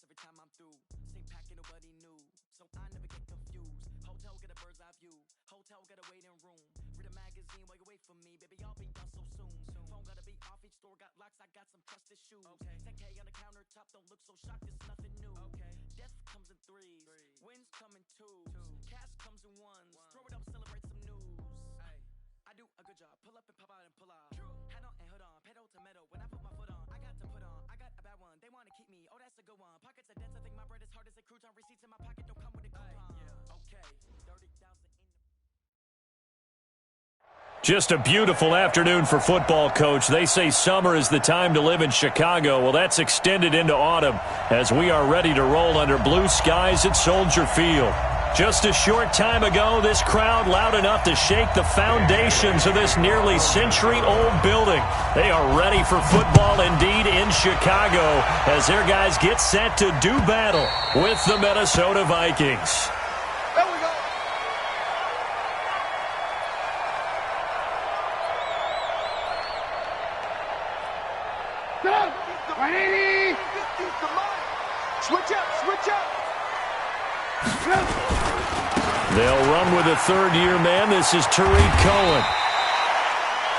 every time I'm through. Same packing, nobody new, so I never get confused. Hotel get a bird's eye view. Hotel get a waiting room. Read a magazine while you wait for me, baby. I'll be done so soon. Phone gotta be off. Each store got locks. I got some trusted shoes. 10K on the countertop. Don't look so shocked. It's nothing new. Death comes in threes. Wins come in twos. Cash comes in ones. Throw it up, celebrate some news. I do a good job. Pull up and pop out and pull out. Hat on and hood on. Pedal to metal. When I put my foot on, I got to put on. I got a bad one. They want to keep me. Oh, that's a good one. Pockets are dense. I think my bread is hard as a crouton. Receipts in my pocket don't come with a coupon. Okay, 30,000 in the... Just a beautiful afternoon for football, Coach. They say summer is the time to live in Chicago. Well, that's extended into autumn as we are ready to roll under blue skies at Soldier Field. Just a short time ago, this crowd loud enough to shake the foundations of this nearly century-old building. They are ready for football indeed in Chicago as their guys get set to do battle with the Minnesota Vikings. There we go. Go! 180! Switch up, switch up! They'll run with a third-year man. This is Tariq Cohen.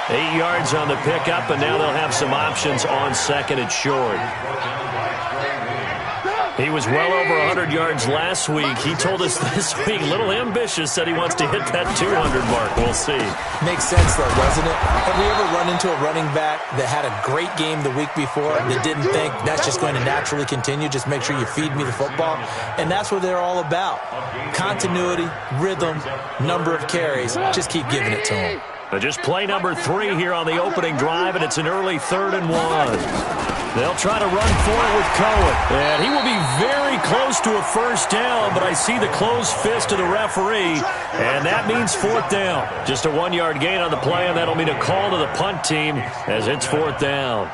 8 yards on the pickup, and now they'll have some options on second and short. He was well over 100 yards last week. He told us this week, a little ambitious, said he wants to hit that 200 mark. We'll see. Makes sense, though, doesn't it? Have we ever run into a running back that had a great game the week before that didn't think that's just going to naturally continue? Just make sure you feed me the football. And that's what they're all about. Continuity, rhythm, number of carries. Just keep giving it to them. Just play number 3 here on the opening drive, and it's an early 3rd and 1. They'll try to run for it with Cohen. And he will be very close to a first down, but I see the closed fist of the referee, and that means 4th down. Just a 1-yard gain on the play, and that'll mean a call to the punt team as it's 4th down.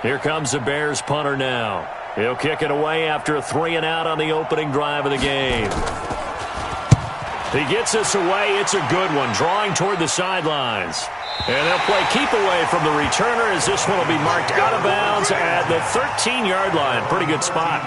Here comes the Bears punter now. He'll kick it away after a 3-and-out on the opening drive of the game. He gets this away. It's a good one, drawing toward the sidelines. And they'll play keep away from the returner as this one will be marked out of bounds at the 13-yard line. Pretty good spot.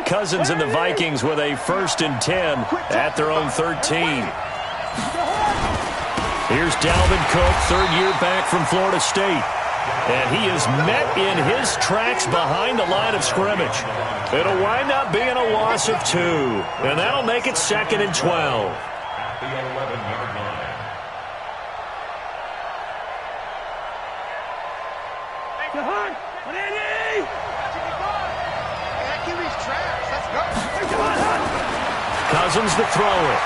Cousins and the Vikings with a 1st and 10 at their own 13. Here's Dalvin Cook, 3rd-year back from Florida State. And he is met in his tracks behind the line of scrimmage. It'll wind up being a loss of 2. And that'll make it 2nd and 12. At the 11-yard line. Cousins to throw it.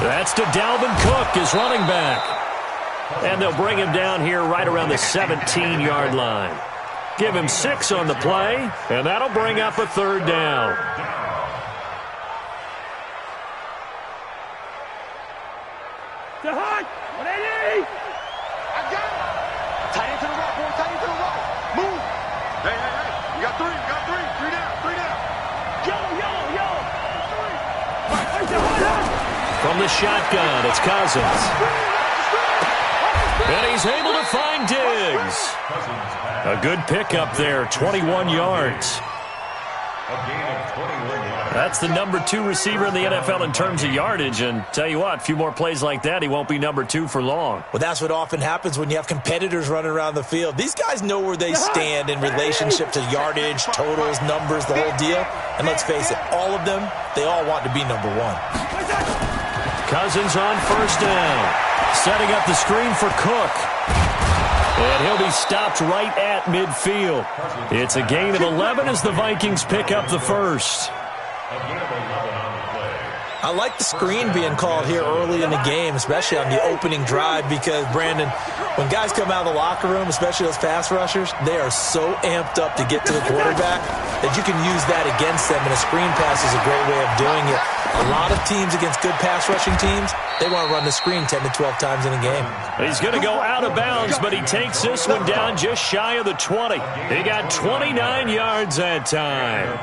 That's to Dalvin Cook, his running back. And they'll bring him down here right around the 17-yard line. Give him 6 on the play, and that'll bring up a 3rd down. I got it. Tight end to the right, boy. Tight end to the right. Move. Hey, hey, hey. You got 3. You got 3. 3 down. 3 down. Yo. From the shotgun, it's Cousins. And he's able to find Diggs. A good pickup there, 21 yards. A gain of 21 yards. That's the number 2 receiver in the NFL in terms of yardage. And tell you what, a few more plays like that, he won't be number 2 for long. Well, that's what often happens when you have competitors running around the field. These guys know where they stand in relationship to yardage, totals, numbers, the whole deal. And let's face it, all of them, they all want to be number 1. Cousins on 1st down. Setting up the screen for Cook. And he'll be stopped right at midfield. It's a gain of 11 as the Vikings pick up the 1st. A gain of 11 on the play. I like the screen being called here early in the game, especially on the opening drive, because, Brandon, when guys come out of the locker room, especially those pass rushers, they are so amped up to get to the quarterback that you can use that against them, and a screen pass is a great way of doing it. A lot of teams against good pass rushing teams, they want to run the screen 10 to 12 times in a game. He's going to go out of bounds, but he takes this one down just shy of the 20. He got 29 yards that time.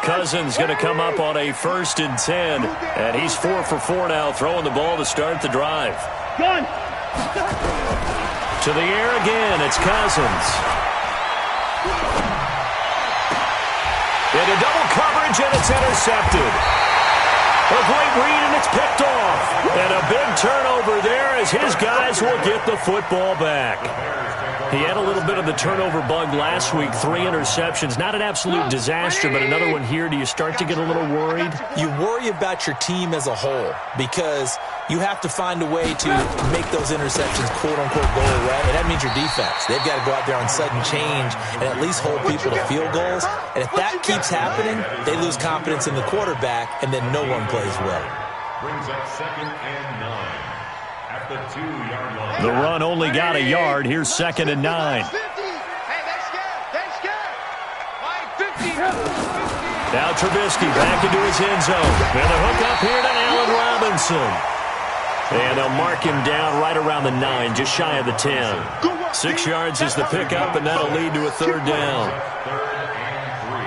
Cousins going to come up on a 1st and 10, and he's 4 for 4 now, throwing the ball to start the drive. To the air again, it's Cousins. Into double coverage, and it's intercepted. A great read, and it's picked off. And a big turnover there as his guys will get the football back. He had a little bit of the turnover bug last week, 3 interceptions. Not an absolute disaster, but another one here. Do you start to get a little worried? You worry about your team as a whole because you have to find a way to make those interceptions, quote-unquote, go away, and that means your defense. They've got to go out there on sudden change and at least hold people to field goals. And if that keeps happening, they lose confidence in the quarterback, and then no one plays well. Brings up 2nd and 9 at the 2-yard line. The run only got a yard. Here's 2nd and 9. Now Trubisky back into his end zone. And the hook up here to Allen Robinson. And they'll mark him down right around the 9, just shy of the 10. 6 yards is the pickup, and that'll lead to a 3rd down. 3rd and 3.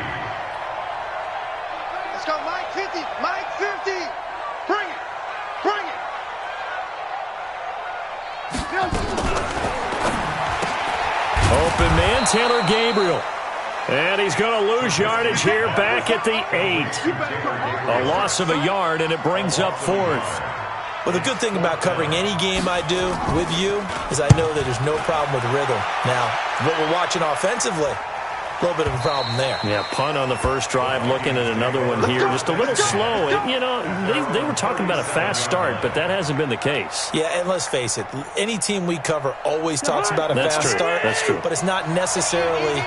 Let's go, Mike 50. Mike 50. Bring it. Bring it. Open man, Taylor Gabriel. And he's going to lose yardage here back at the 8. A loss of a yard, and it brings up 4th. Well, the good thing about covering any game I do with you is I know that there's no problem with rhythm. Now, what we're watching offensively, a little bit of a problem there. Yeah, punt on the first drive, looking at another one here. Just a little slow. You know, they were talking about a fast start, but that hasn't been the case. Yeah, and let's face it, any team we cover always talks about a fast start. That's true. But it's not necessarily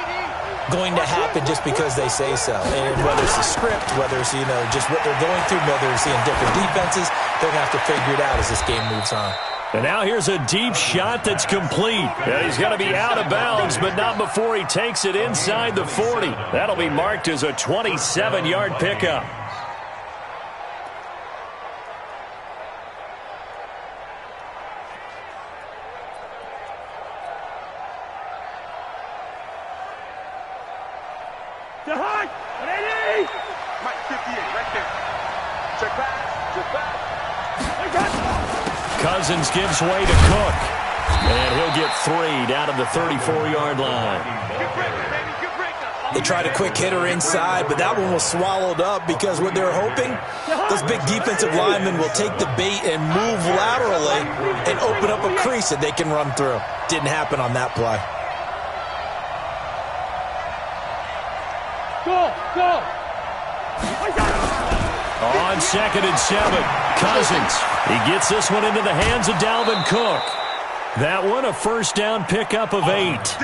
going to happen just because they say so. And whether it's the script, whether it's, just what they're going through, whether it's seeing different defenses, they're going to have to figure it out as this game moves on. And now here's a deep shot that's complete. And he's going to be out of bounds, but not before he takes it inside the 40. That'll be marked as a 27-yard pickup. Mike 58, right there. Check back. Check back. Cousins gives way to Cook. And he'll get 3 down to the 34-yard line. Good breaker, baby. Good breaker. They tried a quick hitter inside, but that one was swallowed up because what they're hoping, those big defensive linemen will take the bait and move laterally and open up a crease that they can run through. Didn't happen on that play. Go. On 2nd and 7, Cousins. He gets this one into the hands of Dalvin Cook. That one a first down pickup of 8.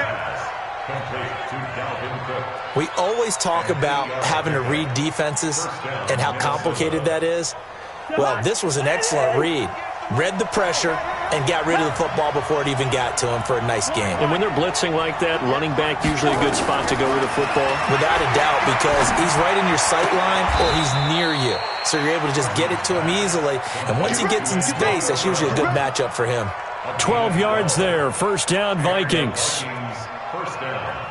We always talk about having to read defenses and how complicated that is. Well, this was an excellent read. Read the pressure and got rid of the football before it even got to him for a nice game. And when they're blitzing like that, running back usually a good spot to go with the football. Without a doubt, because he's right in your sight line or he's near you. So you're able to just get it to him easily. And once he gets in space, that's usually a good matchup for him. 12 yards there. First down, Vikings. First down.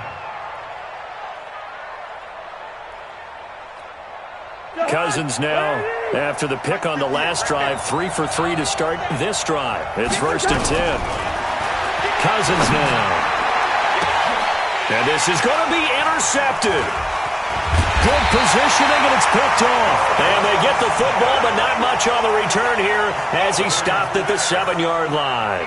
Cousins now, after the pick on the last drive, 3 for 3 to start this drive. It's 1st and 10. Cousins now. And this is going to be intercepted. Good positioning, and it's picked off. And they get the football, but not much on the return here as he stopped at the 7-yard line.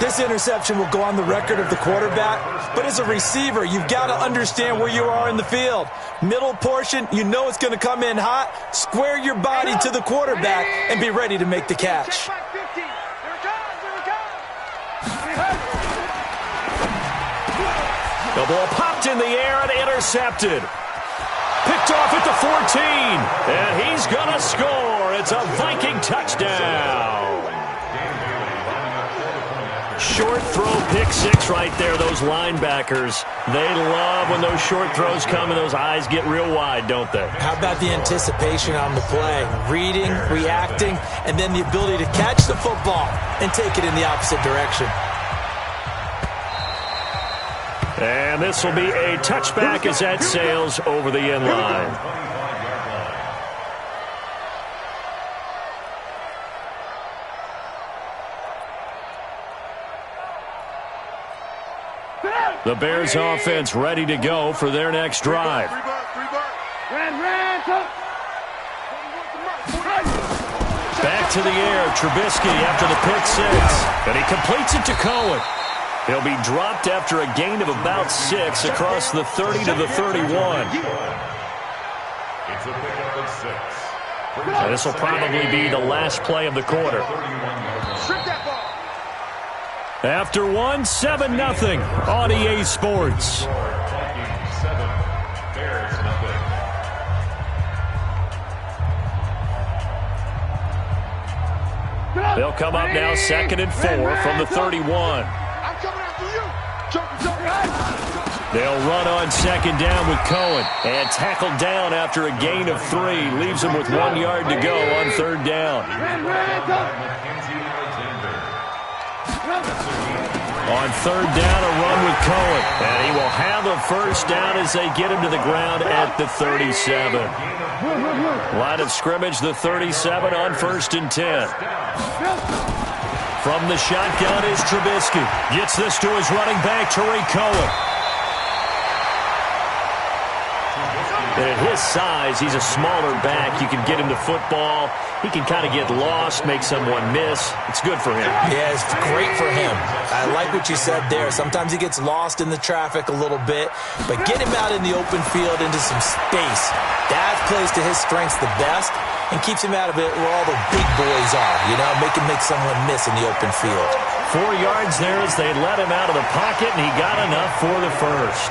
This interception will go on the record of the quarterback, but as a receiver, you've got to understand where you are in the field. Middle portion, you know it's going to come in hot. Square your body to the quarterback and be ready to make the catch. The ball popped in the air and intercepted. Picked off at the 14, and he's going to score. It's a Viking touchdown. short throw pick six right there, those linebackers. They love when those short throws come and those eyes get real wide, don't they? How about the anticipation on the play? Reading, reacting, and then the ability to catch the football and take it in the opposite direction. And this will be a touchback as that sails over the end line. The Bears offense ready to go for their next drive. Back to the air, Trubisky after the pick six. And he completes it to Cohen. He'll be dropped after a gain of about 6 across the 30 to the 31. It's a pickup of 6. And this will probably be the last play of the quarter. After 1, 7-0 on EA Sports. They'll come up now 2nd and 4 from the 31. They'll run on 2nd down with Cohen. And tackled down after a gain of 3. Leaves him with 1 yard to go on 3rd down. On 3rd down, a run with Cohen. And he will have a first down as they get him to the ground at the 37. Line of scrimmage, the 37 on 1st and 10. From the shotgun is Trubisky. Gets this to his running back, Tariq Cohen. And at his size, he's a smaller back. You can get him to football. He can kind of get lost, make someone miss. It's good for him. Yeah, it's great for him. I like what you said there. Sometimes he gets lost in the traffic a little bit, but get him out in the open field into some space. That plays to his strengths the best and keeps him out of it where all the big boys are, make him make someone miss in the open field. 4 yards there as they let him out of the pocket, and he got enough for the first.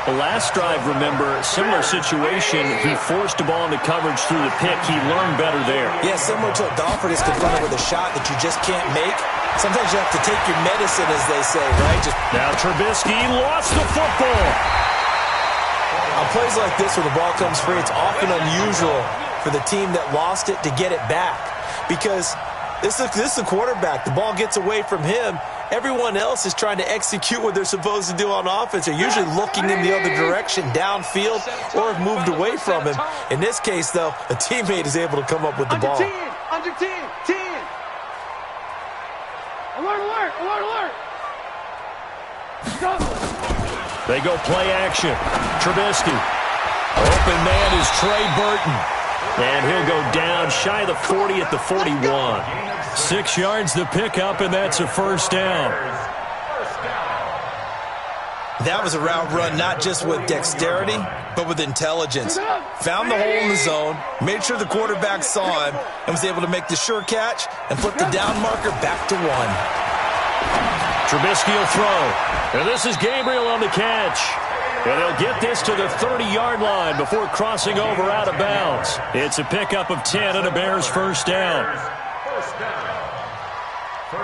The last drive, remember, similar situation. He forced the ball into coverage through the pick. He learned better there. Yeah, similar to a golfer that's confronted with a shot that you just can't make. Sometimes you have to take your medicine, as they say, right? Now Trubisky lost the football. On plays like this where the ball comes free, it's often unusual for the team that lost it to get it back. Because this is the quarterback. The ball gets away from him. Everyone else is trying to execute what they're supposed to do on offense. They're usually looking in the other direction, downfield, or have moved away from him. In this case, though, a teammate is able to come up with the ball. Under 10. Alert. They go play action. Trubisky. Open man is Trey Burton. And he'll go down shy of the 40 at the 41. 6 yards to pick up, and that's a first down. That was a route run not just with dexterity, but with intelligence. Found the hole in the zone, made sure the quarterback saw him, and was able to make the sure catch and put the down marker back to 1. Trubisky will throw. And this is Gabriel on the catch. And he'll get this to the 30-yard line before crossing over out of bounds. It's a pickup of 10 and a Bears first down.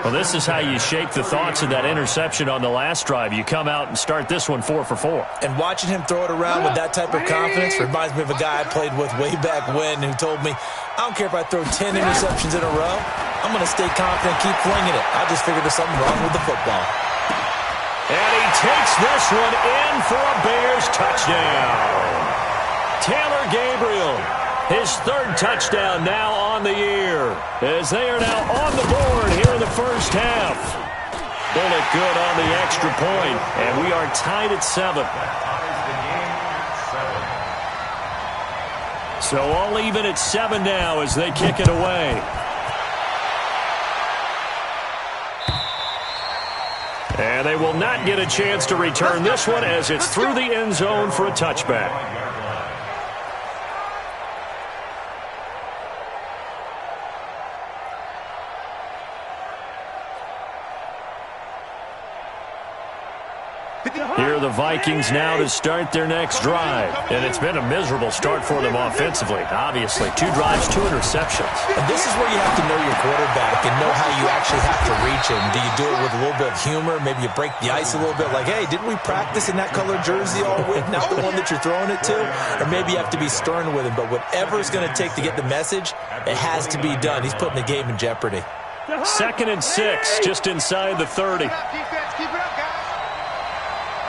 Well, this is how you shape the thoughts of that interception on the last drive. You come out and start this one 4 for 4. And watching him throw it around with that type of confidence reminds me of a guy I played with way back when who told me, I don't care if I throw 10 interceptions in a row. I'm going to stay confident, keep flinging it. I just figured there's something wrong with the football. And he takes this one in for a Bears touchdown. Taylor Gabriel, his 3rd touchdown now on the year, as they are now on the board here in the first half. Bullet good on the extra point, and we are tied at 7. So all even at 7 now as they kick it away. And they will not get a chance to return this one as it's through the end zone for a touchback. Here are the Vikings now to start their next drive. And it's been a miserable start for them offensively, obviously. 2 drives, 2 interceptions. And this is where you have to know your quarterback and know how you actually have to reach him. Do you do it with a little bit of humor? Maybe you break the ice a little bit like, hey, didn't we practice in that colored jersey all week? Not the one that you're throwing it to? Or maybe you have to be stern with him. But whatever it's going to take to get the message, it has to be done. He's putting the game in jeopardy. 2nd and 6, just inside the 30. Defense, keep it up, guys.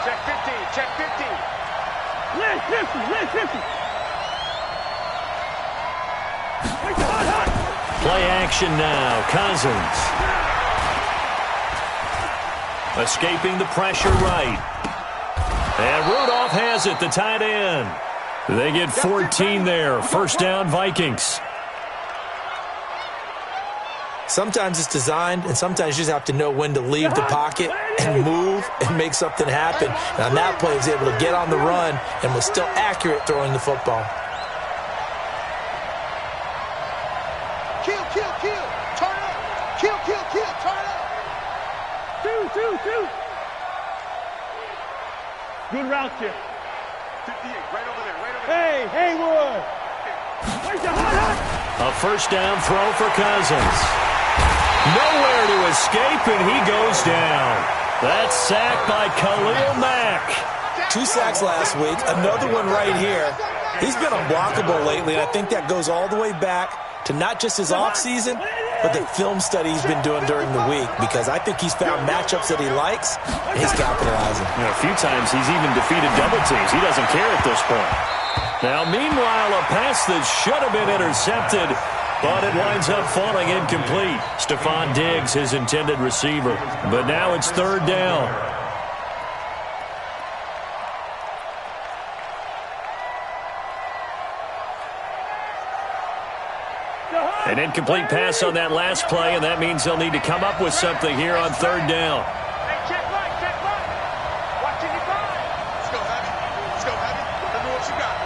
Check 50, check 50. Let's 50. Play action now. Cousins. Escaping the pressure right. And Rudolph has it, the tight end. They get 14 there. First down, Vikings. Sometimes it's designed, and sometimes you just have to know when to leave the pocket and move and make something happen. And on that play, he was able to get on the run and was still accurate throwing the football. Kill. Turn up. Kill. Turn up. Two. Good route here. 58, right over there. Hey, Haywood. Where's the hot? A first down throw for Cousins. Nowhere to escape, and he goes down. That's sacked by Khalil Mack. 2 sacks last week, another one right here. He's been unblockable lately, and I think that goes all the way back to not just his offseason, but the film study he's been doing during the week, because I think he's found matchups that he likes, and he's capitalizing. A few times he's even defeated double teams. He doesn't care at this point. Now, meanwhile, a pass that should have been intercepted, but it winds up falling incomplete. Stephon Diggs, his intended receiver. But now it's 3rd down. An incomplete pass on that last play, and that means they'll need to come up with something here on 3rd down. Hey, check right. Watching your five. Let's go, Heavy. Let me know what you got.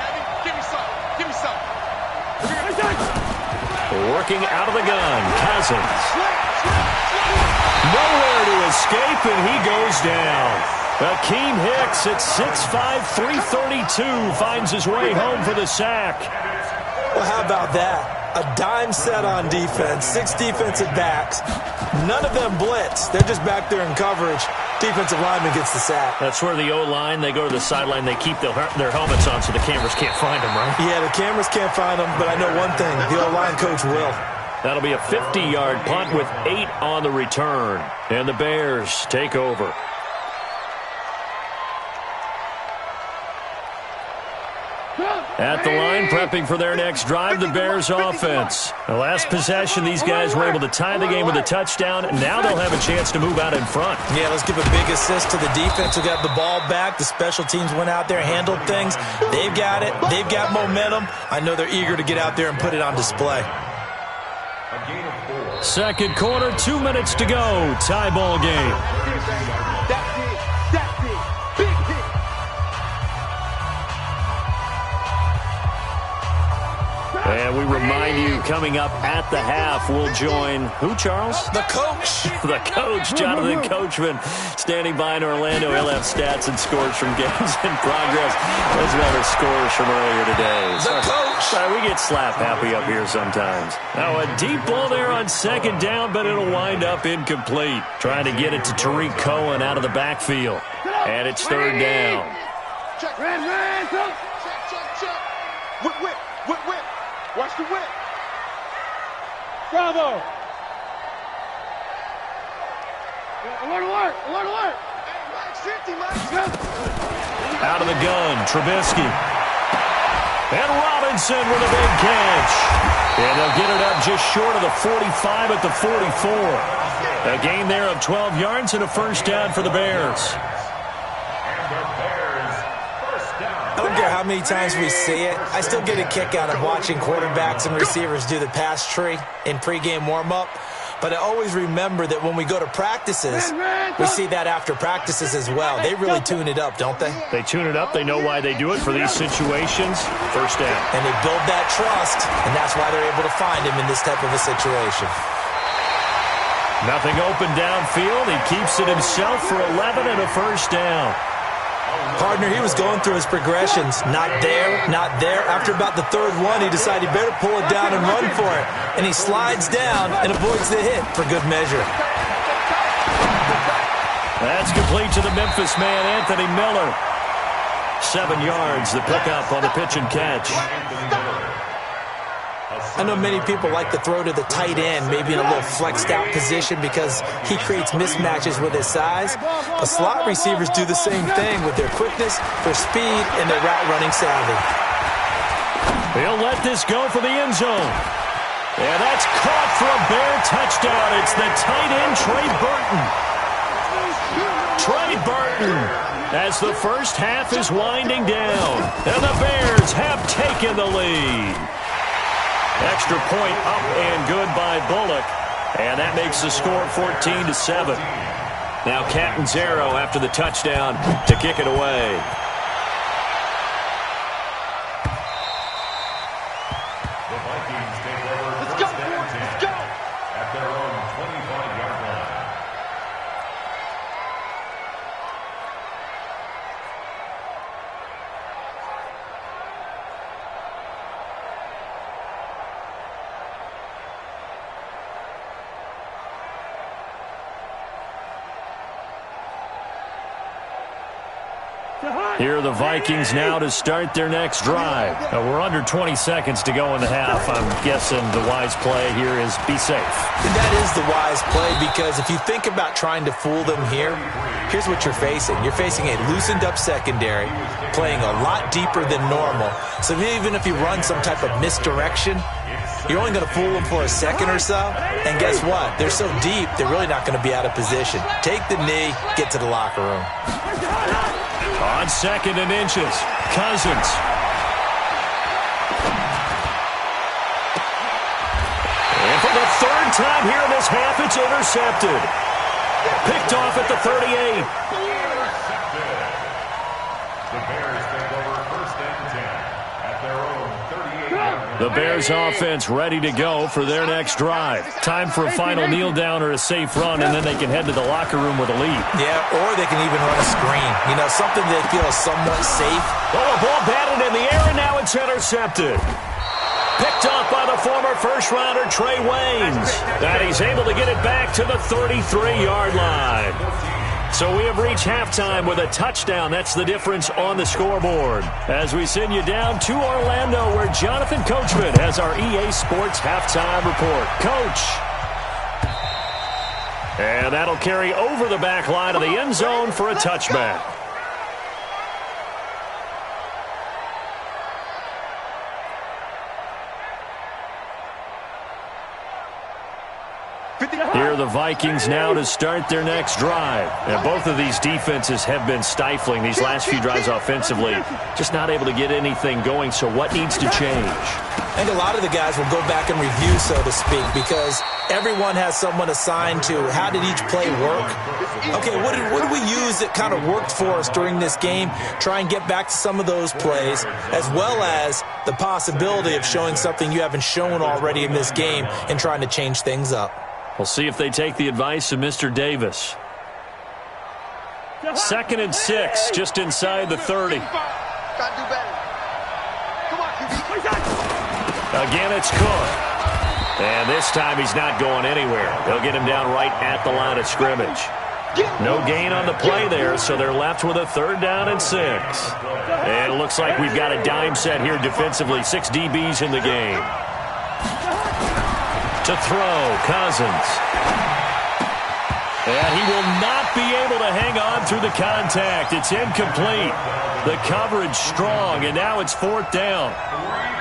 Heavy? Give me some. Working out of the gun, Cousins. Nowhere to escape, and he goes down. Akeem Hicks at 6'5", 332 finds his way home for the sack. Well, how about that? A dime set on defense, 6 defensive backs. None of them blitz. They're just back there in coverage. Defensive lineman gets the sack. That's where the O-line, they go to the sideline, they keep their helmets on so the cameras can't find them, right? Yeah, the cameras can't find them, but I know one thing. The O-line coach will. That'll be a 50-yard punt with 8 on the return. And the Bears take over. At the line, prepping for their next drive, the Bears offense. The last possession, these guys were able to tie the game with a touchdown. Now they'll have a chance to move out in front. Yeah, let's give a big assist to the defense who got the ball back. The special teams went out there, handled things. They've got it. They've got momentum. I know they're eager to get out there and put it on display. Second quarter, 2 minutes to go. Tie ball game. That's it. Big hit. And we remind you, coming up at the half, we'll join who, Charles? The coach. The coach, Jonathan Coachman, standing by in Orlando. He'll have stats and scores from games in progress, as well as scores from earlier today. The coach. Sorry, we get slap happy up here sometimes. Now a deep ball there on 2nd down, but it'll wind up incomplete. Trying to get it to Tariq Cohen out of the backfield. And it's 3rd down. Check. Whip. Watch the whip. Bravo. Alert. Hey, Mike, 50, Mike. Out of the gun, Trubisky. And Robinson with a big catch. And they'll get it up just short of the 45 at the 44. A gain there of 12 yards and a first down for the Bears. I don't care how many times we see it. I still get a kick out of watching quarterbacks and receivers do the pass tree in pregame warm-up. But I always remember that when we go to practices, we see that after practices as well. They really tune it up, don't they? They tune it up. They know why they do it for these situations. First down. And they build that trust, and that's why they're able to find him in this type of a situation. Nothing open downfield. He keeps it himself for 11 and a first down. Partner, he was going through his progressions. Not there, not there. After about the third one, he decided he better pull it down and run for it. And he slides down and avoids the hit for good measure. That's complete to the Memphis man, Anthony Miller. 7 yards, the pickup on the pitch and catch. I know many people like to throw to the tight end, maybe in a little flexed out position because he creates mismatches with his size. But slot receivers do the same thing with their quickness, their speed, and their route running savvy. He'll let this go for the end zone. And that's caught for a Bear touchdown. It's the tight end, Trey Burton. Trey Burton, as the first half is winding down. And the Bears have taken the lead. Extra point up and good by Bullock. And that makes the score 14-7. Now Catanzaro after the touchdown to kick it away. The Vikings take over first and 10 at their own 25-yard line. Here are the Vikings now to start their next drive. We're under 20 seconds to go in the half. I'm guessing the wise play here is be safe. And that is the wise play because if you think about trying to fool them here, here's what you're facing. You're facing a loosened up secondary, playing a lot deeper than normal. So even if you run some type of misdirection, you're only going to fool them for a second or so. And guess what? They're so deep, they're really not going to be out of position. Take the knee, get to the locker room. On 2nd and inches, Cousins. And for the third time here in this half, it's intercepted. Picked off at the 38. The Bears take over first and 10 at their own 38-yard line. The Bears offense ready to go for their next drive. Time for a final kneel down or a safe run, and then they can head to the locker room with a lead. Yeah, or they can even run a screen. You know, something they feel is somewhat safe. Oh, a ball batted in the air, and now it's intercepted. Picked off by the former first-rounder Trey Waynes. And he's able to get it back to the 33-yard line. So we have reached halftime with a touchdown. That's the difference on the scoreboard. As we send you down to Orlando, where Jonathan Coachman has our EA Sports halftime report. Coach. And that'll carry over the back line of the end zone for a touchback. Here are the Vikings now to start their next drive. And both of these defenses have been stifling these last few drives offensively. Just not able to get anything going, so what needs to change? I think a lot of the guys will go back and review, so to speak, because everyone has someone assigned to how did each play work. Okay, what did we use that kind of worked for us during this game? Try and get back to some of those plays, as well as the possibility of showing something you haven't shown already in this game and trying to change things up. We'll see if they take the advice of Mr. Davis. 2nd and 6, just inside the 30. Again, it's Cook. And this time he's not going anywhere. They'll get him down right at the line of scrimmage. No gain on the play there, so they're left with a 3rd down and 6. And it looks like we've got a dime set here defensively. 6 DBs in the game. To throw, Cousins. And he will not be able to hang on through the contact. It's incomplete. The coverage strong, and now it's 4th down.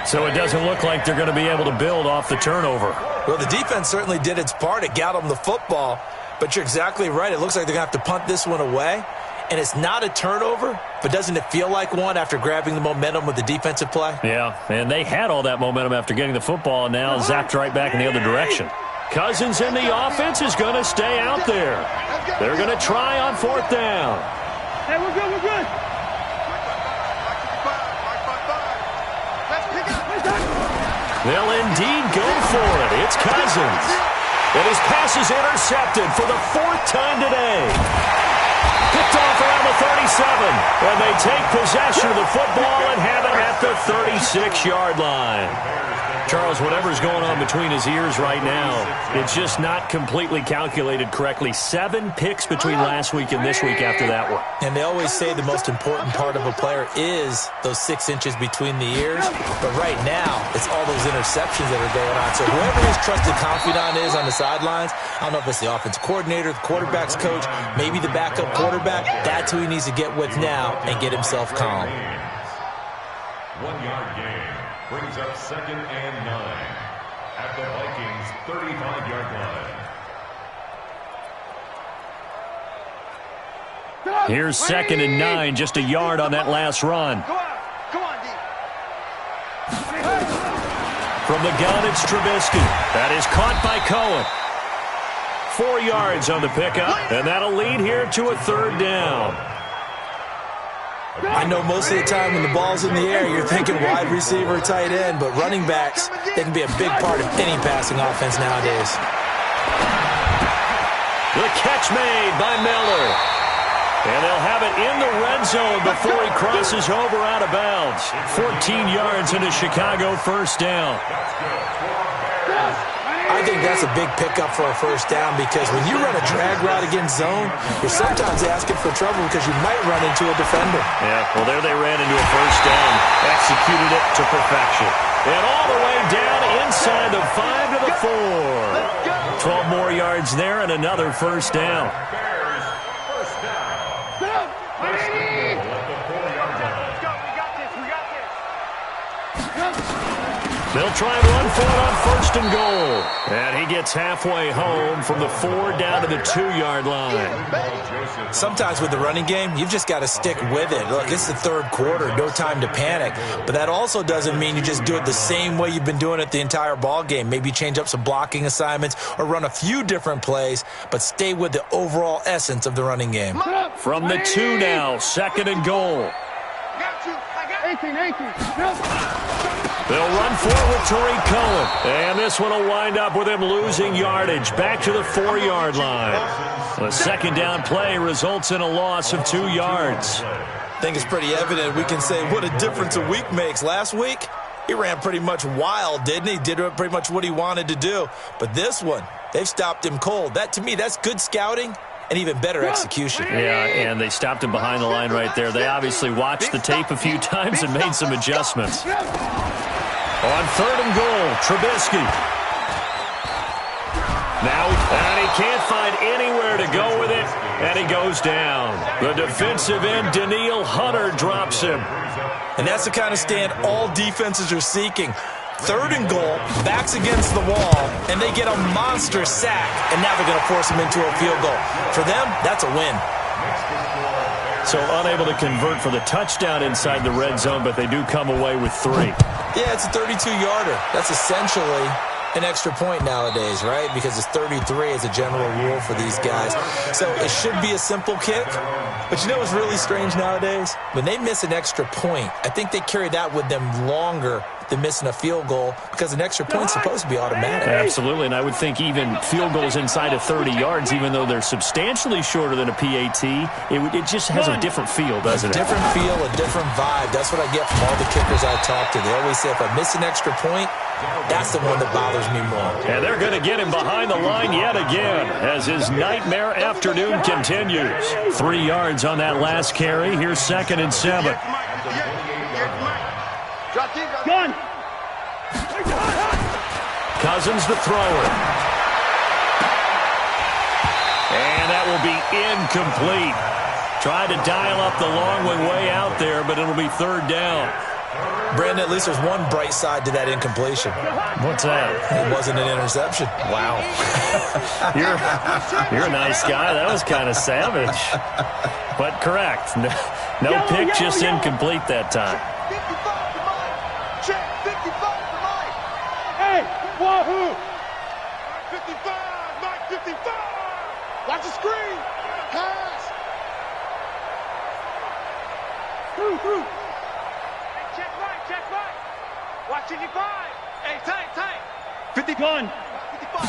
So it doesn't look like they're going to be able to build off the turnover. Well, the defense certainly did its part. It got them the football. But you're exactly right. It looks like they're going to have to punt this one away. And it's not a turnover, but doesn't it feel like one after grabbing the momentum with the defensive play? Yeah, and they had all that momentum after getting the football, and now zapped right back in the other direction. Cousins in the offense is going to stay out there. They're going to try on 4th down. Hey, we're good, we're good. They'll indeed go for it. It's Cousins. And his pass is intercepted for the 4th time today. Picked off around the 37. And they take possession of the football and have it at the 36-yard line. Charles, whatever's going on between his ears right now, it's just not completely calculated correctly. 7 picks between last week and this week after that one. And they always say the most important part of a player is those 6 inches between the ears. But right now, it's all those interceptions that are going on. So whoever his trusted confidant is on the sidelines, I don't know if it's the offensive coordinator, the quarterback's coach, maybe the backup quarterback, that's who he needs to get with now and get himself calm. 1-yard gain brings up 2nd and 9 at the Vikings' 35-yard line. Here's 2nd and 9, just a yard on that last run. Come on, D. From the gun, it's Trubisky. That is caught by Cohen. 4 yards on the pickup, and that'll lead here to a 3rd down. I know most of the time when the ball's in the air, you're thinking wide receiver, tight end, but running backs, they can be a big part of any passing offense nowadays. The catch made by Miller. And they'll have it in the red zone before he crosses over out of bounds. 14 yards into Chicago, 1st down. I think that's a big pickup for a 1st down because when you run a drag route against zone, you're sometimes asking for trouble because you might run into a defender. Yeah, well, there they ran into a 1st down, executed it to perfection. And all the way down inside the 5 to the 4. 12 more yards there and another 1st down. Bears, 1st down. First and goal at the 4-yard line. Let's go. We got this. We got this. They'll try and run for it on 1st and goal. And he gets halfway home from the 4 down to the 2-yard line. Sometimes with the running game, you've just got to stick with it. Look, it's the 3rd quarter, no time to panic. But that also doesn't mean you just do it the same way you've been doing it the entire ball game. Maybe change up some blocking assignments or run a few different plays, but stay with the overall essence of the running game. From the 2 now, 2nd and goal. Got you. I got 18. They'll run for it with Tariq Cohen. And this one will wind up with him losing yardage back to the 4-yard line. The 2nd down play results in a loss of 2 yards. I think it's pretty evident we can say what a difference a week makes. Last week, he ran pretty much wild, didn't he? Did pretty much what he wanted to do. But this one, they've stopped him cold. That, to me, that's good scouting and even better execution. Yeah, and they stopped him behind the line right there. They obviously watched the tape a few times and made some adjustments. On 3rd and goal, Trubisky. Now, and he can't find anywhere to go with it, and he goes down. The defensive end, Danielle Hunter, drops him. And that's the kind of stand all defenses are seeking. 3rd and goal, backs against the wall, and they get a monster sack, and now they're going to force him into a field goal. For them, that's a win. So unable to convert for the touchdown inside the red zone, but they do come away with 3. Yeah, it's a 32-yarder. That's essentially an extra point nowadays, right? Because it's 33 as a general rule for these guys. So it should be a simple kick. But you know what's really strange nowadays? When they miss an extra point, I think they carry that with them longer than missing a field goal because an extra point's supposed to be automatic. Absolutely, and I would think even field goals inside of 30 yards, even though they're substantially shorter than a PAT, it just has a different feel, doesn't it? Different feel, a different vibe. That's what I get from all the kickers I talk to. They always say if I miss an extra point, that's the one that bothers me more. And they're going to get him behind the line yet again as his nightmare afternoon continues. 3 yards on that last carry. Here's 2nd and 7. Gun. Cousins the thrower. And that will be incomplete. Tried to dial up the long way out there, but it'll be 3rd down. Brandon, at least there's one bright side to that incompletion. What's that? It wasn't an interception. Wow. You're a nice guy. That was kind of savage. But correct. No pick, just incomplete that time. 55 to mine. Check 55 to mine. Hey, wahoo! 55, Mike 55. Watch the screen. Pass. Through. Check right. Watch 55. Hey, tight. 50 gun. 55.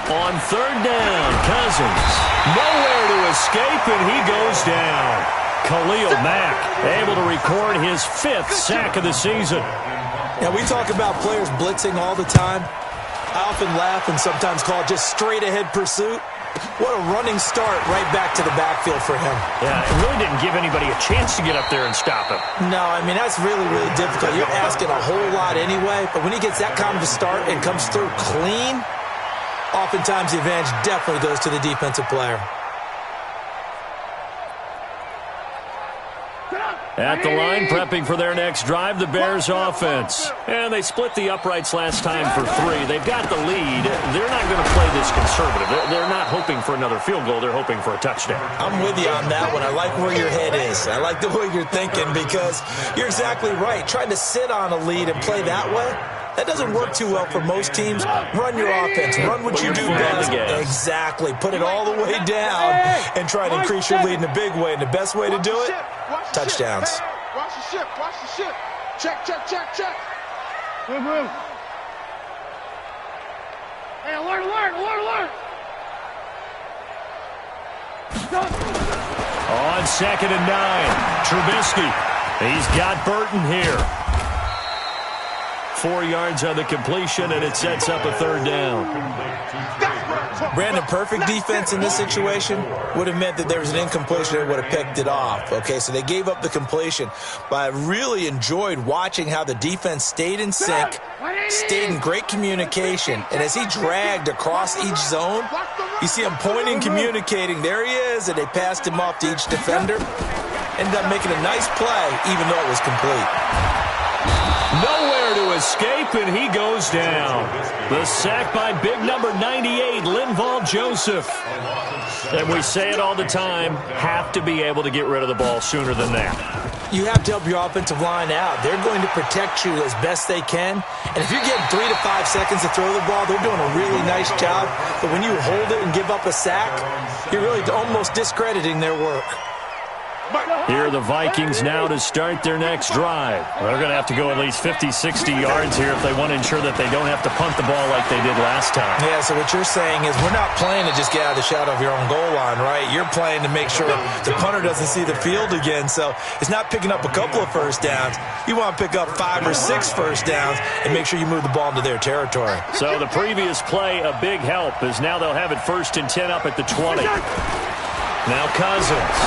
On third down, Cousins. Nowhere to escape, and he goes down. Khalil Mack able to record his 5th sack of the season. Yeah, we talk about players blitzing all the time. I often laugh and sometimes call it just straight-ahead pursuit. What a running start right back to the backfield for him. Yeah, it really didn't give anybody a chance to get up there and stop him. No, I mean, that's really, really difficult. You're asking a whole lot anyway, but when he gets that kind of a start and comes through clean, oftentimes the advantage definitely goes to the defensive player. At the line, prepping for their next drive, the Bears offense. And they split the uprights last time for 3. They've got the lead. They're not going to play this conservative. They're not hoping for another field goal. They're hoping for a touchdown. I'm with you on that one. I like where your head is. I like the way you're thinking because you're exactly right. Trying to sit on a lead and play that way, that doesn't work too well for most teams. Run your offense. Run what you do best. Exactly. Put it all the way down and try to increase your lead in a big way. And the best way to do it, touchdowns. Watch the ship. Watch the ship. Check, check, check, check. Move. Hey, alert. On 2nd and 9, Trubisky. He's got Burton here. 4 yards on the completion, and it sets up a 3rd down. Brandon, perfect defense in this situation would have meant that there was an incompletion that would have picked it off. Okay, so they gave up the completion, but I really enjoyed watching how the defense stayed in sync, stayed in great communication, and as he dragged across each zone, you see him pointing, communicating. There he is, and they passed him off to each defender. Ended up making a nice play, even though it was complete. Nowhere to escape, and he goes down. The sack by big number 98, Linval Joseph. And we say it all the time, have to be able to get rid of the ball sooner than that. You have to help your offensive line out. They're going to protect you as best they can. And if you're getting 3 to 5 seconds to throw the ball, they're doing a really nice job. But when you hold it and give up a sack, you're really almost discrediting their work. Here are the Vikings now to start their next drive. They're going to have to go at least 50, 60 yards here if they want to ensure that they don't have to punt the ball like they did last time. Yeah, so what you're saying is we're not playing to just get out of the shadow of your own goal line, right? You're playing to make sure the punter doesn't see the field again. So it's not picking up a couple of first downs. You want to pick up 5 or 6 first downs and make sure you move the ball into their territory. So the previous play, a big help, as now they'll have it 1st and 10 up at the 20. Now Cousins.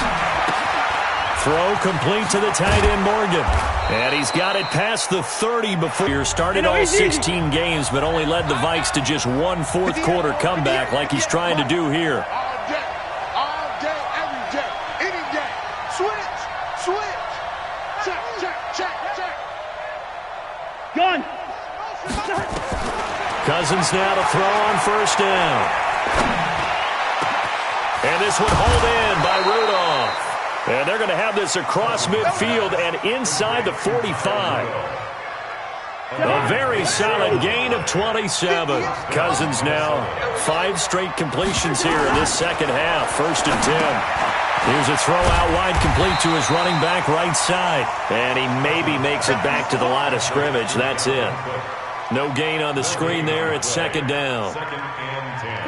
Throw complete to the tight end, Morgan. And he's got it past the 30 before. He started all 16 games, but only led the Vikes to just 1 fourth-quarter comeback like he's trying to do here. All day, every day, any day. Switch. Check. Gun. Cousins now to throw on 1st down. And this one hauled in by Rudolph. And they're going to have this across midfield and inside the 45. A very solid gain of 27. Cousins now 5 straight completions here in this second half. 1st and 10. Here's a throw out wide complete to his running back right side. And he maybe makes it back to the line of scrimmage. That's it. No gain on the screen there. It's 2nd down.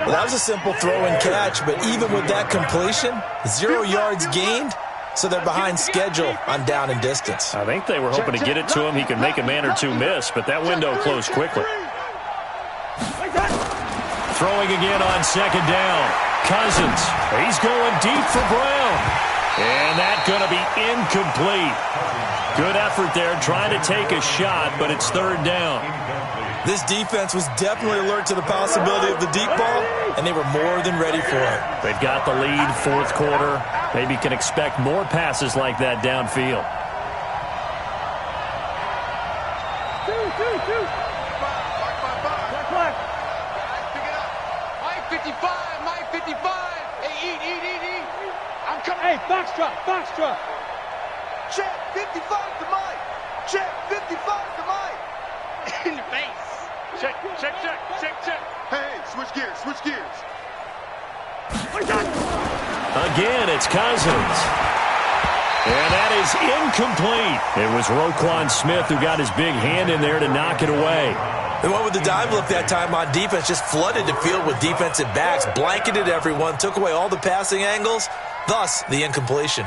Well, that was a simple throw and catch, but even with that completion, 0 yards gained. So they're behind schedule on down and distance. I think they were hoping to get it to him. He could make a man or two miss, but that window closed quickly. Throwing again on 2nd down. Cousins. He's going deep for Brown. And that's going to be incomplete. Good effort there trying to take a shot, but it's 3rd down. This defense was definitely alert to the possibility of the deep ball, and they were more than ready for it. They've got the lead, 4th quarter. Maybe can expect more passes like that downfield. Two. Mike 55. Hey, eat. I'm coming. Hey, Foxtrot. Check 55 to Mike. Check 55 to Mike. In the face. Check. Hey, switch gears. Again, it's Cousins. And that is incomplete. It was Roquan Smith who got his big hand in there to knock it away. They went with the dime look that time on defense, just flooded the field with defensive backs, blanketed everyone, took away all the passing angles, thus the incompletion.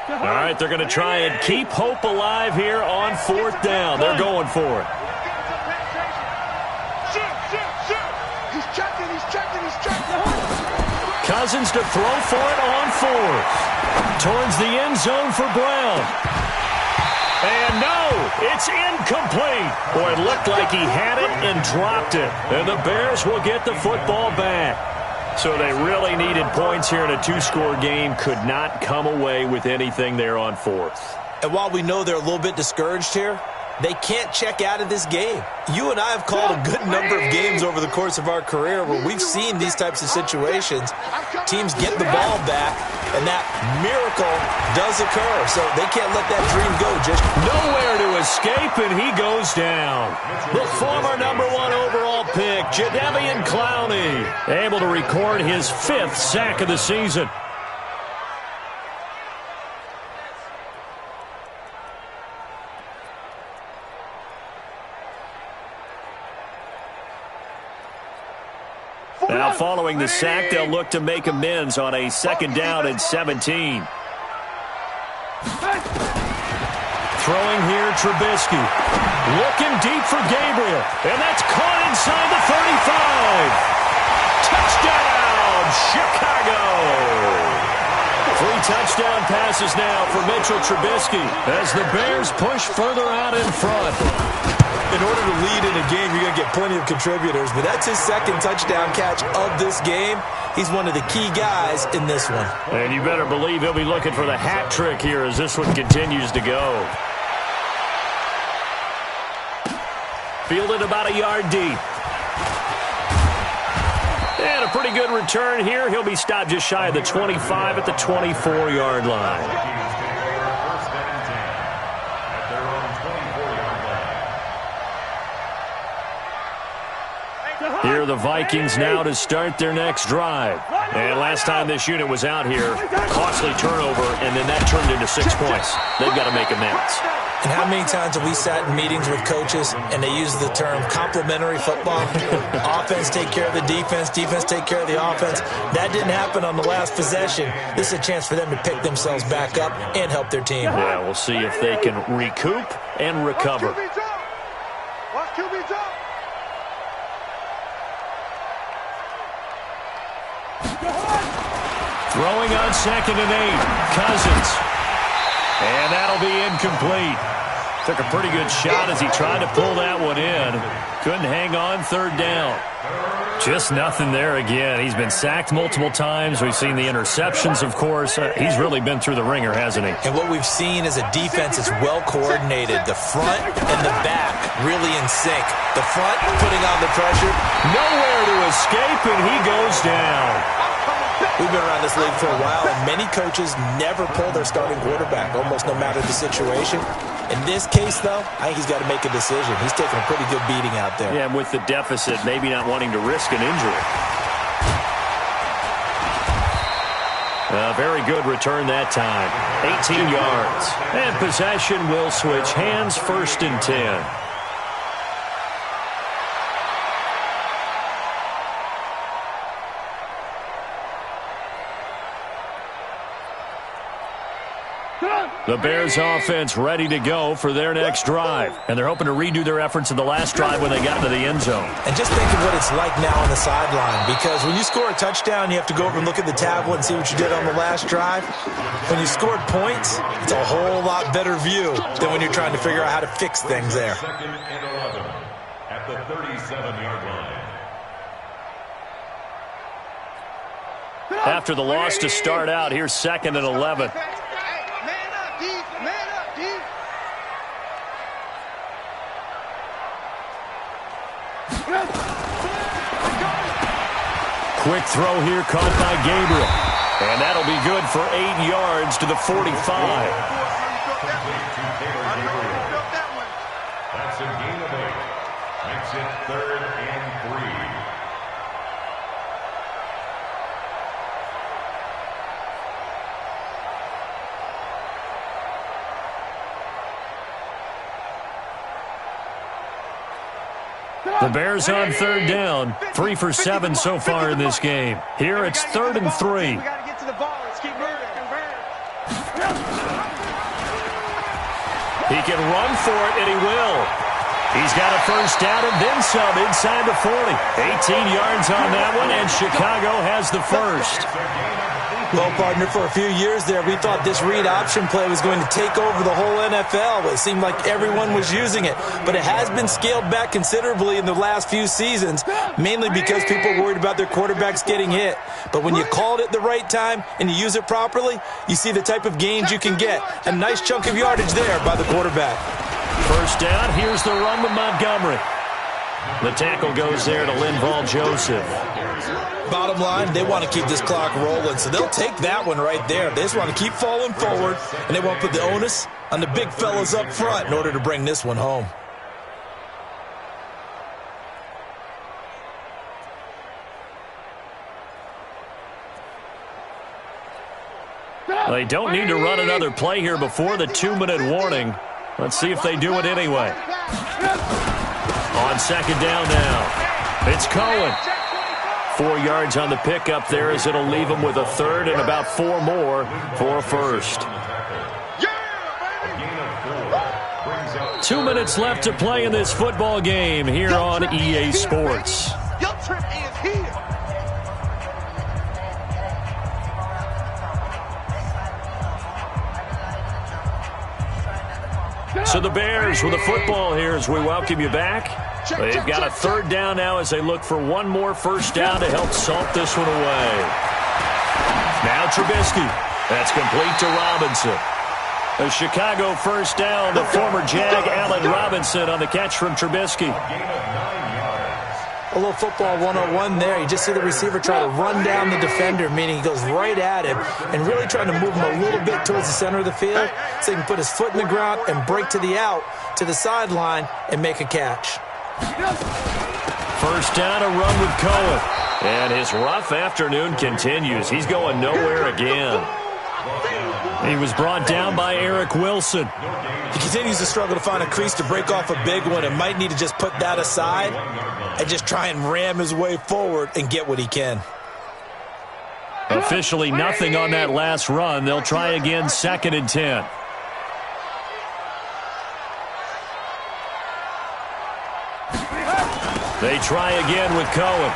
All right, they're going to try and keep hope alive here on 4th down. They're going for it. He's checking. Cousins to throw for it on 4th. Towards the end zone for Brown. And no, it's incomplete. Boy, it looked like he had it and dropped it. And the Bears will get the football back. So they really needed points here in a 2-score game. Could not come away with anything there on 4th. And while we know they're a little bit discouraged here, they can't check out of this game. You and I have called a good number of games over the course of our career where we've seen these types of situations. Teams get the ball back, and that miracle does occur. So they can't let that dream go. Just nowhere to escape, and he goes down. The former number 1 overall pick, Jadeveon Clowney, able to record his 5th sack of the season. Now following the sack, they'll look to make amends on a 2nd down and 17. Throwing here, Trubisky. Looking deep for Gabriel. And that's caught inside the 35. Touchdown, Chicago! 3 touchdown passes now for Mitchell Trubisky as the Bears push further out in front. In order to lead in a game, you're going to get plenty of contributors, but that's his 2nd touchdown catch of this game. He's one of the key guys in this one. And you better believe he'll be looking for the hat trick here as this one continues to go. Fielded about a yard deep. And a pretty good return here. He'll be stopped just shy of the 25 at the 24-yard line. Here are the Vikings now to start their next drive. And last time this unit was out here, costly turnover, and then that turned into 6 points. They've got to make amends. And how many times have we sat in meetings with coaches and they use the term complementary football? Offense take care of the defense, defense take care of the offense. That didn't happen on the last possession. This is a chance for them to pick themselves back up and help their team. Yeah, we'll see if they can recoup and recover. Watch QB's up. Throwing on 2nd and 8. Cousins. And that'll be incomplete. Took a pretty good shot as he tried to pull that one in. Couldn't hang on 3rd down. Just nothing there again. He's been sacked multiple times. We've seen the interceptions, of course. He's really been through the ringer, hasn't he? And what we've seen is a defense that's well coordinated. The front and the back really in sync. The front putting on the pressure. Nowhere to escape, and he goes down. We've been around this league for a while, and many coaches never pull their starting quarterback, almost no matter the situation. In this case, though, I think he's got to make a decision. He's taking a pretty good beating out there. Yeah, and with the deficit, maybe not wanting to risk an injury. A very good return that time. 18 yards. And possession will switch hands, 1st and 10. The Bears offense ready to go for their next drive. And they're hoping to redo their efforts in the last drive when they got into the end zone. And just think of what it's like now on the sideline, because when you score a touchdown, you have to go over and look at the tablet and see what you did on the last drive. When you scored points, it's a whole lot better view than when you're trying to figure out how to fix things there. 2nd and 11 at the 37-yard line. After the loss to start out, here's 2nd and 11. Quick throw here caught by Gabriel. And that'll be good for 8 yards to the 45. That's a gain of 8. Makes it 3rd and 3. The Bears on third down, 3 for 7 so far in this game. Here it's 3rd and 3. We got to get to the ball. Let's keep moving. He can run for it, and he will. He's got a first down and then some inside the 40. 18 yards on that one, and Chicago has the first. Well, partner, for a few years there, we thought this read option play was going to take over the whole NFL. It seemed like everyone was using it, but it has been scaled back considerably in the last few seasons, mainly because people are worried about their quarterbacks getting hit. But when you call it at the right time and you use it properly, you see the type of gains you can get. A nice chunk of yardage there by the quarterback. First down, here's the run with Montgomery. The tackle goes there to Linval Joseph. Bottom line, they want to keep this clock rolling, so they'll take that one right there. They just want to keep falling forward, and they won't put the onus on the big fellas up front in order to bring this one home. They don't need to run another play here before the 2-minute warning. Let's see if they do it anyway. On second down now, it's Cohen. 4 yards on the pickup there as it'll leave him with a third and about 4 more for a first. 2 minutes left to play in this football game here on EA Sports. Your trip is here. So the Bears with the football here as we welcome you back. They've got a third down now as they look for one more first down to help salt this one away. Now Trubisky. That's complete to Robinson. A Chicago first down. The former Jag Allen Robinson on the catch from Trubisky. A little football 101 there. You just see the receiver try to run down the defender, meaning he goes right at him and really trying to move him a little bit towards the center of the field so he can put his foot in the ground and break to the out, to the sideline, and make a catch. First down, a run with Cohen. And his rough afternoon continues. He's going nowhere again. He was brought down by Eric Wilson. He continues to struggle to find a crease to break off a big one and might need to just put that aside and just try and ram his way forward and get what he can. Officially nothing on that last run. They'll try again, 2nd and 10. They try again with Cohen.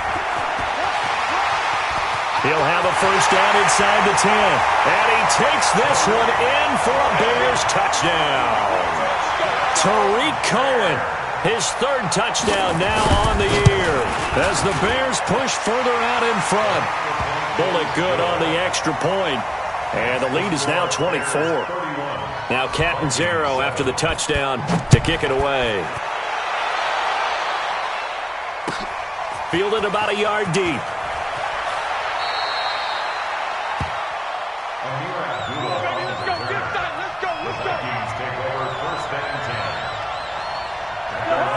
He'll have a first down inside the 10. And he takes this one in for a Bears touchdown. Tariq Cohen, his 3rd touchdown now on the year as the Bears push further out in front. Bullet good on the extra point. And the lead is now 24. Now Catanzaro after the touchdown to kick it away. Fielded about a yard deep.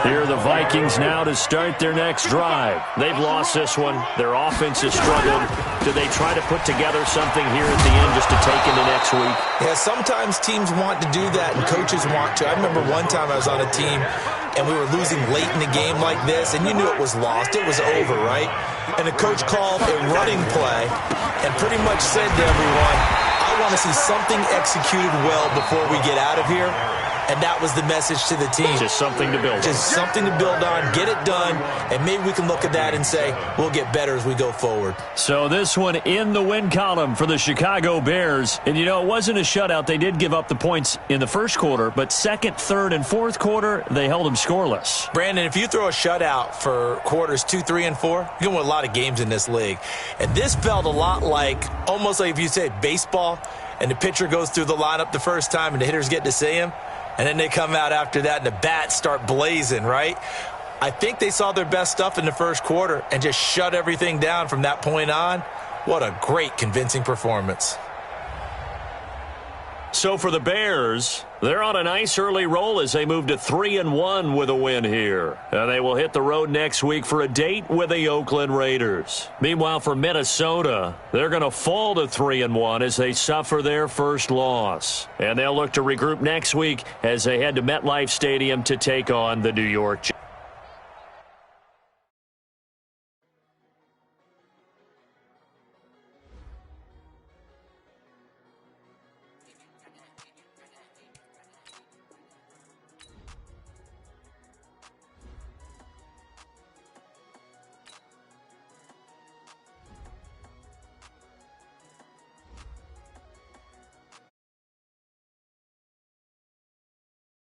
Here are the Vikings now to start their next drive. They've lost this one. Their offense has struggled. Do they try to put together something here at the end just to take into next week? Yeah, sometimes teams want to do that and coaches want to. I remember one time I was on a team and we were losing late in the game like this, and you knew it was lost. It was over, right? And the coach called a running play and pretty much said to everyone, I want to see something executed well before we get out of here. And that was the message to the team. Just something to build on. Just something to build on, get it done, and maybe we can look at that and say, we'll get better as we go forward. So this one in the win column for the Chicago Bears. And, you know, it wasn't a shutout. They did give up the points in the first quarter, but 2nd, 3rd, and 4th quarter, they held them scoreless. Brandon, if you throw a shutout for quarters 2, 3, and 4, you're going to win a lot of games in this league. And this felt a lot like, almost like if you say baseball, and the pitcher goes through the lineup the first time and the hitters get to see him. And then they come out after that and the bats start blazing, right? I think they saw their best stuff in the first quarter and just shut everything down from that point on. What a great, convincing performance. So for the Bears, they're on a nice early roll as they move to 3-1 with a win here. And they will hit the road next week for a date with the Oakland Raiders. Meanwhile, for Minnesota, they're going to fall to 3-1 as they suffer their first loss. And they'll look to regroup next week as they head to MetLife Stadium to take on the New York Jets.